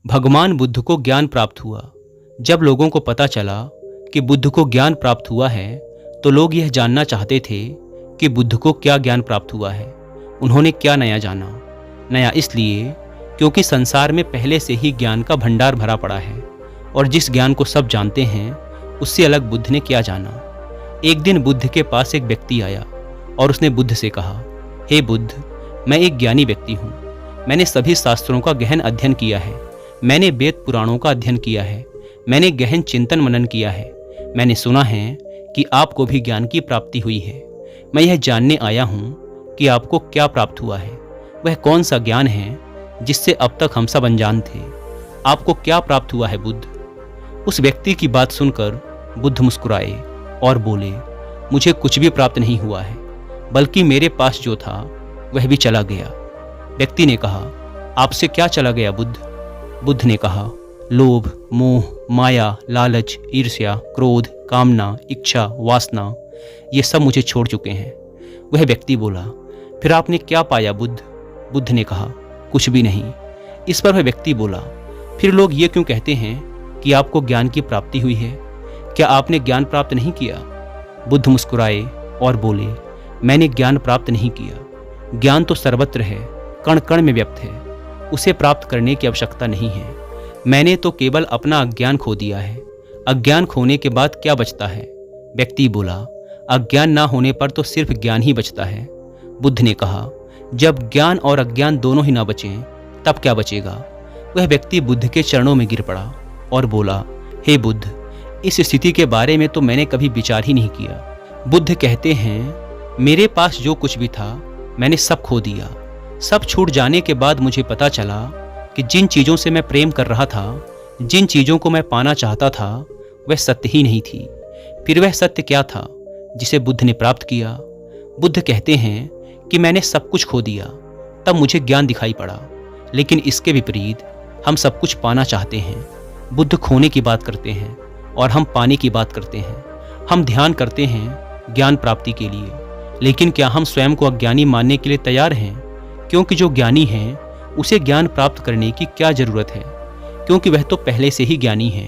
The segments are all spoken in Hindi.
भगवान बुद्ध को ज्ञान प्राप्त हुआ। जब लोगों को पता चला कि बुद्ध को ज्ञान प्राप्त हुआ है तो लोग यह जानना चाहते थे कि बुद्ध को क्या ज्ञान प्राप्त हुआ है, उन्होंने क्या नया जाना। नया इसलिए क्योंकि संसार में पहले से ही ज्ञान का भंडार भरा पड़ा है और जिस ज्ञान को सब जानते हैं उससे अलग बुद्ध ने क्या जाना। एक दिन बुद्ध के पास एक व्यक्ति आया और उसने बुद्ध से कहा, हे बुद्ध, मैं एक ज्ञानी व्यक्ति हूँ। मैंने सभी शास्त्रों का गहन अध्ययन किया है, मैंने वेद पुराणों का अध्ययन किया है, मैंने गहन चिंतन मनन किया है। मैंने सुना है कि आपको भी ज्ञान की प्राप्ति हुई है। मैं यह जानने आया हूँ कि आपको क्या प्राप्त हुआ है, वह कौन सा ज्ञान है जिससे अब तक हम सब अनजान थे। आपको क्या प्राप्त हुआ है बुद्ध? उस व्यक्ति की बात सुनकर बुद्ध मुस्कुराए और बोले, मुझे कुछ भी प्राप्त नहीं हुआ है, बल्कि मेरे पास जो था वह भी चला गया। व्यक्ति ने कहा, आपसे क्या चला गया बुद्ध? बुद्ध ने कहा, लोभ, मोह, माया, लालच, ईर्ष्या, क्रोध, कामना, इच्छा, वासना, ये सब मुझे छोड़ चुके हैं। वह व्यक्ति बोला, फिर आपने क्या पाया बुद्ध? बुद्ध ने कहा, कुछ भी नहीं। इस पर वह व्यक्ति बोला, फिर लोग ये क्यों कहते हैं कि आपको ज्ञान की प्राप्ति हुई है? क्या आपने ज्ञान प्राप्त नहीं किया? बुद्ध मुस्कुराए और बोले, मैंने ज्ञान प्राप्त नहीं किया। ज्ञान तो सर्वत्र है, कण कण में व्याप्त है, उसे प्राप्त करने की आवश्यकता नहीं है। मैंने तो केवल अपना अज्ञान खो दिया है। अज्ञान खोने के बाद क्या बचता है? व्यक्ति बोला, अज्ञान ना होने पर तो सिर्फ ज्ञान ही बचता है। बुद्ध ने कहा, जब ज्ञान और अज्ञान दोनों ही ना बचें तब क्या बचेगा? वह व्यक्ति बुद्ध के चरणों में गिर पड़ा और बोला, हे बुद्ध, इस स्थिति के बारे में तो मैंने कभी विचार ही नहीं किया। बुद्ध कहते हैं, मेरे पास जो कुछ भी था मैंने सब खो दिया। सब छूट जाने के बाद मुझे पता चला कि जिन चीज़ों से मैं प्रेम कर रहा था, जिन चीज़ों को मैं पाना चाहता था, वह सत्य ही नहीं थी। फिर वह सत्य क्या था जिसे बुद्ध ने प्राप्त किया? बुद्ध कहते हैं कि मैंने सब कुछ खो दिया, तब मुझे ज्ञान दिखाई पड़ा। लेकिन इसके विपरीत हम सब कुछ पाना चाहते हैं। बुद्ध खोने की बात करते हैं और हम पाने की बात करते हैं। हम ध्यान करते हैं ज्ञान प्राप्ति के लिए, लेकिन क्या हम स्वयं को अज्ञानी मानने के लिए तैयार हैं? क्योंकि जो ज्ञानी है उसे ज्ञान प्राप्त करने की क्या जरूरत है, क्योंकि वह तो पहले से ही ज्ञानी है।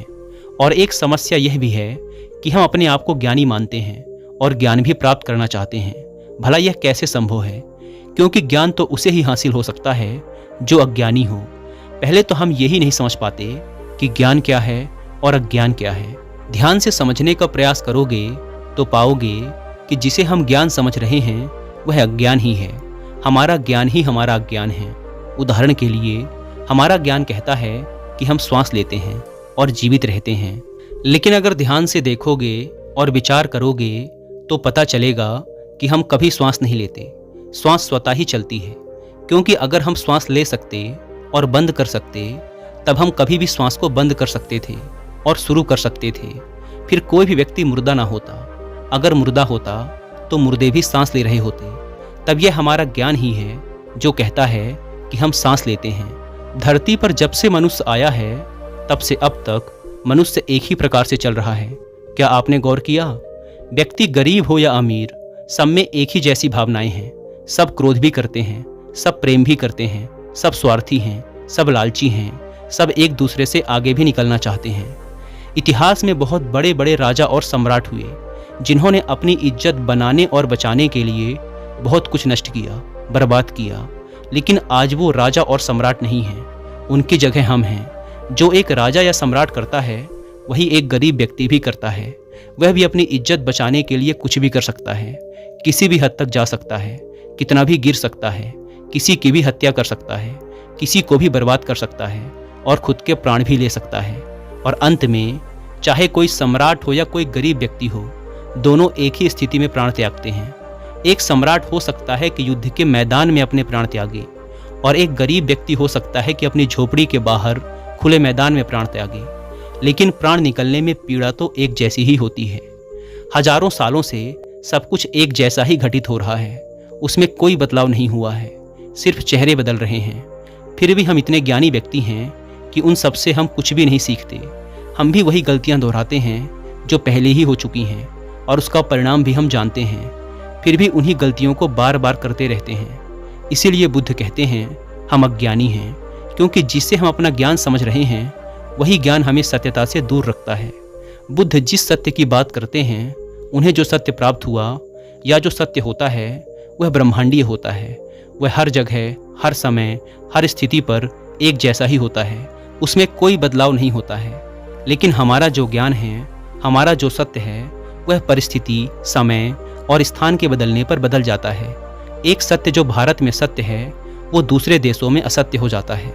और एक समस्या यह भी है कि हम अपने आप को ज्ञानी मानते हैं और ज्ञान भी प्राप्त करना चाहते हैं। भला यह कैसे संभव है? क्योंकि ज्ञान तो उसे ही हासिल हो सकता है जो अज्ञानी हो। पहले तो हम यही नहीं समझ पाते कि ज्ञान क्या है और अज्ञान क्या है। ध्यान से समझने का प्रयास करोगे तो पाओगे कि जिसे हम ज्ञान समझ रहे हैं वह अज्ञान ही है। हमारा ज्ञान ही हमारा अज्ञान है। उदाहरण के लिए, हमारा ज्ञान कहता है कि हम श्वास लेते हैं और जीवित रहते हैं, लेकिन अगर ध्यान से देखोगे और विचार करोगे तो पता चलेगा कि हम कभी श्वास नहीं लेते। श्वास स्वतः ही चलती है, क्योंकि अगर हम श्वास ले सकते और बंद कर सकते तब हम कभी भी श्वास को बंद कर सकते थे और शुरू कर सकते थे। फिर कोई भी व्यक्ति मुर्दा ना होता। अगर मुर्दा होता तो मुर्दे भी सांस ले रहे होते। तब यह हमारा ज्ञान ही है जो कहता है कि हम सांस लेते हैं। धरती पर जब से मनुष्य आया है तब से अब तक मनुष्य एक ही प्रकार से चल रहा है। क्या आपने गौर किया? व्यक्ति गरीब हो या अमीर, सब में एक ही जैसी भावनाएं हैं। सब क्रोध भी करते हैं, सब प्रेम भी करते हैं, सब स्वार्थी हैं, सब लालची हैं, सब एक दूसरे से आगे भी निकलना चाहते हैं। इतिहास में बहुत बड़े बड़े राजा और सम्राट हुए जिन्होंने अपनी इज्जत बनाने और बचाने के लिए बहुत कुछ नष्ट किया, बर्बाद किया। लेकिन आज वो राजा और सम्राट नहीं हैं, उनकी जगह हम हैं। जो एक राजा या सम्राट करता है वही एक गरीब व्यक्ति भी करता है। वह भी अपनी इज्जत बचाने के लिए कुछ भी कर सकता है, किसी भी हद तक जा सकता है, कितना भी गिर सकता है, किसी की भी हत्या कर सकता है, किसी को भी बर्बाद कर सकता है और खुद के प्राण भी ले सकता है। और अंत में चाहे कोई सम्राट हो या कोई गरीब व्यक्ति हो, दोनों एक ही स्थिति में प्राण त्यागते हैं। एक सम्राट हो सकता है कि युद्ध के मैदान में अपने प्राण त्यागे, और एक गरीब व्यक्ति हो सकता है कि अपनी झोपड़ी के बाहर खुले मैदान में प्राण त्यागे। लेकिन प्राण निकलने में पीड़ा तो एक जैसी ही होती है। हजारों सालों से सब कुछ एक जैसा ही घटित हो रहा है, उसमें कोई बदलाव नहीं हुआ है, सिर्फ चेहरे बदल रहे हैं। फिर भी हम इतने ज्ञानी व्यक्ति हैं कि उन सब से हम कुछ भी नहीं सीखते। हम भी वही गलतियां दोहराते हैं जो पहले ही हो चुकी हैं, और उसका परिणाम भी हम जानते हैं, फिर भी उन्हीं गलतियों को बार बार करते रहते हैं। इसीलिए बुद्ध कहते हैं हम अज्ञानी हैं, क्योंकि जिससे हम अपना ज्ञान समझ रहे हैं वही ज्ञान हमें सत्यता से दूर रखता है। बुद्ध जिस सत्य की बात करते हैं, उन्हें जो सत्य प्राप्त हुआ या जो सत्य होता है वह ब्रह्मांडीय होता है। वह हर जगह, हर समय, हर स्थिति पर एक जैसा ही होता है, उसमें कोई बदलाव नहीं होता है। लेकिन हमारा जो ज्ञान है, हमारा जो सत्य है, वह परिस्थिति, समय और स्थान के बदलने पर बदल जाता है। एक सत्य जो भारत में सत्य है वो दूसरे देशों में असत्य हो जाता है।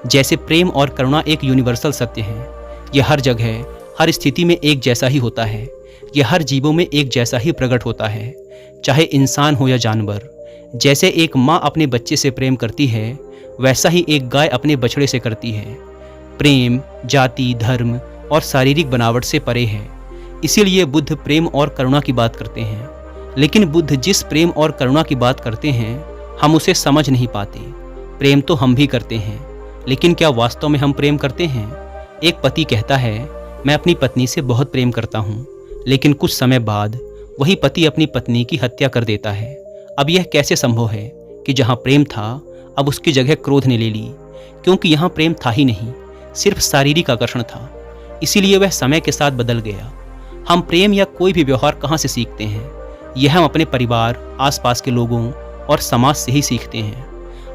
जैसे प्रेम और करुणा एक यूनिवर्सल सत्य है, यह हर जगह, हर स्थिति में एक जैसा ही होता है। यह हर जीवों में एक जैसा ही प्रकट होता है, चाहे इंसान हो या जानवर। जैसे एक माँ अपने बच्चे से प्रेम करती है, वैसा ही एक गाय अपने बछड़े से करती है। प्रेम जाति, धर्म और शारीरिक बनावट से परे है। इसीलिए बुद्ध प्रेम और करुणा की बात करते हैं। लेकिन बुद्ध जिस प्रेम और करुणा की बात करते हैं, हम उसे समझ नहीं पाते। प्रेम तो हम भी करते हैं, लेकिन क्या वास्तव में हम प्रेम करते हैं? एक पति कहता है, मैं अपनी पत्नी से बहुत प्रेम करता हूँ, लेकिन कुछ समय बाद वही पति अपनी पत्नी की हत्या कर देता है। अब यह कैसे संभव है कि जहाँ प्रेम था, अब उसकी जगह क्रोध ने ले ली? क्योंकि यहाँ प्रेम था ही नहीं, सिर्फ शारीरिक आकर्षण था। इसीलिए वह समय के साथ बदल गया। हम प्रेम या कोई भी व्यवहार कहाँ से सीखते हैं? यह हम अपने परिवार, आसपास के लोगों और समाज से ही सीखते हैं।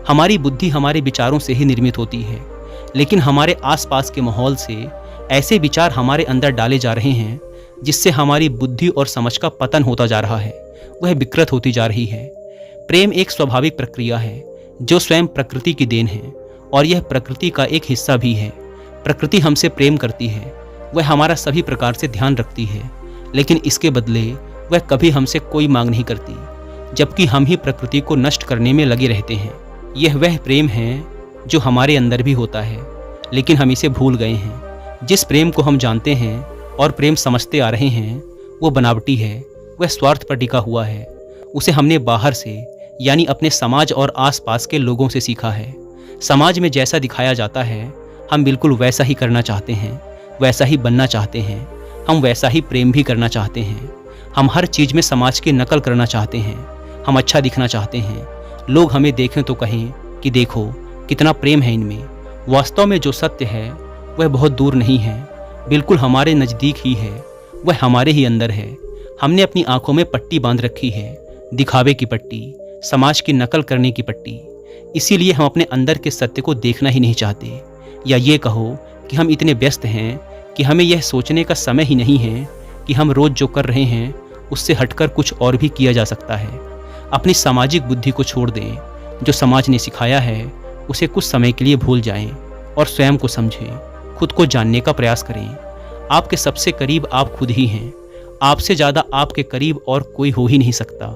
हमारी बुद्धि हमारे विचारों से ही निर्मित होती है, लेकिन हमारे आसपास के माहौल से ऐसे विचार हमारे अंदर डाले जा रहे हैं जिससे हमारी बुद्धि और समझ का पतन होता जा रहा है, वह विकृत होती जा रही है। प्रेम एक स्वाभाविक प्रक्रिया है जो स्वयं प्रकृति की देन है, और यह प्रकृति का एक हिस्सा भी है। प्रकृति हमसे प्रेम करती है, वह हमारा सभी प्रकार से ध्यान रखती है, लेकिन इसके बदले वह कभी हमसे कोई मांग नहीं करती, जबकि हम ही प्रकृति को नष्ट करने में लगे रहते हैं। यह वह प्रेम है जो हमारे अंदर भी होता है, लेकिन हम इसे भूल गए हैं। जिस प्रेम को हम जानते हैं और प्रेम समझते आ रहे हैं, वो बनावटी है, वह स्वार्थ पर टिका हुआ है। उसे हमने बाहर से, यानी अपने समाज और आसपास के लोगों से सीखा है। समाज में जैसा दिखाया जाता है, हम बिल्कुल वैसा ही करना चाहते हैं, वैसा ही बनना चाहते हैं। हम वैसा ही प्रेम भी करना चाहते हैं। हम हर चीज़ में समाज की नकल करना चाहते हैं। हम अच्छा दिखना चाहते हैं, लोग हमें देखें तो कहें कि देखो कितना प्रेम है इनमें। वास्तव में जो सत्य है वह बहुत दूर नहीं है, बिल्कुल हमारे नज़दीक ही है, वह हमारे ही अंदर है। हमने अपनी आंखों में पट्टी बांध रखी है, दिखावे की पट्टी, समाज की नकल करने की पट्टी। इसीलिए हम अपने अंदर के सत्य को देखना ही नहीं चाहते, या ये कहो कि हम इतने व्यस्त हैं कि हमें यह सोचने का समय ही नहीं है कि हम रोज़ जो कर रहे हैं उससे हटकर कुछ और भी किया जा सकता है। अपनी सामाजिक बुद्धि को छोड़ दें, जो समाज ने सिखाया है उसे कुछ समय के लिए भूल जाएं और स्वयं को समझें, खुद को जानने का प्रयास करें। आपके सबसे करीब आप खुद ही हैं। आपसे ज़्यादा आपके करीब और कोई हो ही नहीं सकता।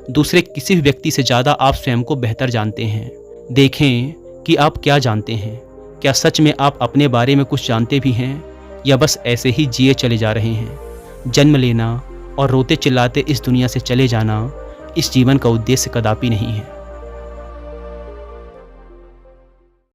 दूसरे किसी भी व्यक्ति से ज़्यादा आप स्वयं को बेहतर जानते हैं। देखें कि आप क्या जानते हैं। क्या सच में आप अपने बारे में कुछ जानते भी हैं, या बस ऐसे ही जिए चले जा रहे हैं? जन्म लेना और रोते चिल्लाते इस दुनिया से चले जाना इस जीवन का उद्देश्य कदापि नहीं है।